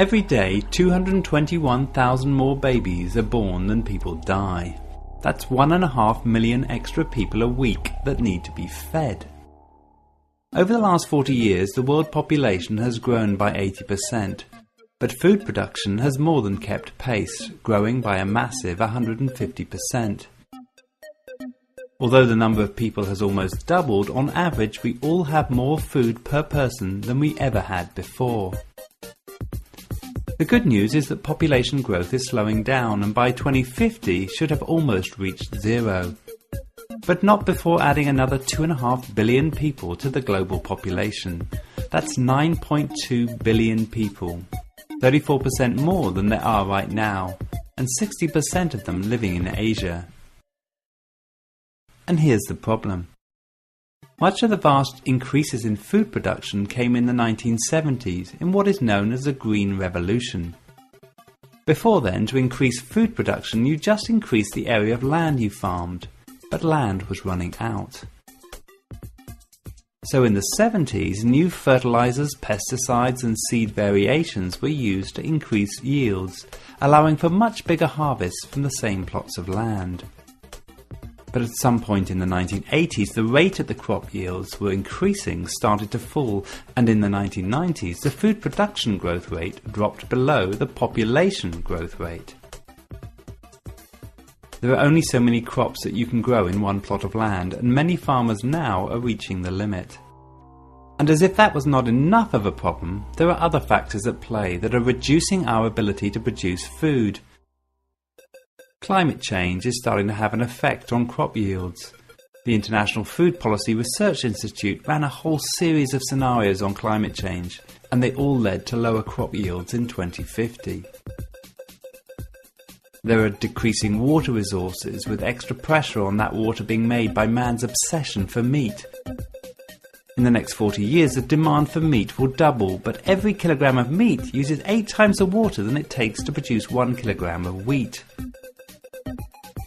Every day, 221,000 more babies are born than people die. That's 1.5 million extra people a week that need to be fed. Over the last 40 years, the world population has grown by 80%, but food production has more than kept pace, growing by a massive 150%. Although the number of people has almost doubled, on average we all have more food per person than we ever had before. The good news is that population growth is slowing down and by 2050 should have almost reached zero. But not before adding another 2.5 billion people to the global population. That's 9.2 billion people, 34% more than there are right now, and 60% of them living in Asia. And here's the problem. Much of the vast increases in food production came in the 1970s in what is known as the Green Revolution. Before then, to increase food production, you just increased the area of land you farmed, but land was running out. So in the 70s, new fertilizers, pesticides and seed variations were used to increase yields, allowing for much bigger harvests from the same plots of land. But at some point in the 1980s, the rate at the crop yields were increasing started to fall, and in the 1990s, the food production growth rate dropped below the population growth rate. There are only so many crops that you can grow in one plot of land, and many farmers now are reaching the limit. And as if that was not enough of a problem, there are other factors at play that are reducing our ability to produce food. Climate change is starting to have an effect on crop yields. The International Food Policy Research Institute ran a whole series of scenarios on climate change, and they all led to lower crop yields in 2050. There are decreasing water resources, with extra pressure on that water being made by man's obsession for meat. In the next 40 years, the demand for meat will double, but every kilogram of meat uses 8 times the water than it takes to produce 1 kilogram of wheat.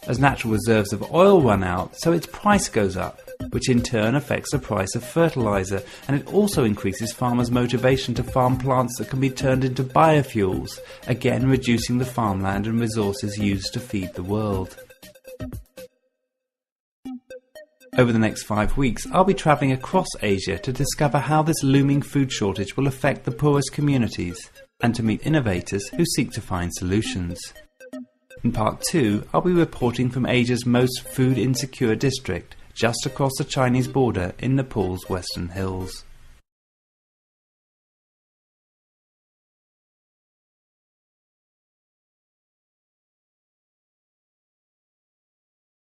As natural reserves of oil run out, so its price goes up, which in turn affects the price of fertilizer, and it also increases farmers' motivation to farm plants that can be turned into biofuels, again reducing the farmland and resources used to feed the world. Over the next 5 weeks, I'll be travelling across Asia to discover how this looming food shortage will affect the poorest communities, and to meet innovators who seek to find solutions. In part 2, I'll be reporting from Asia's most food insecure district, just across the Chinese border in Nepal's Western Hills.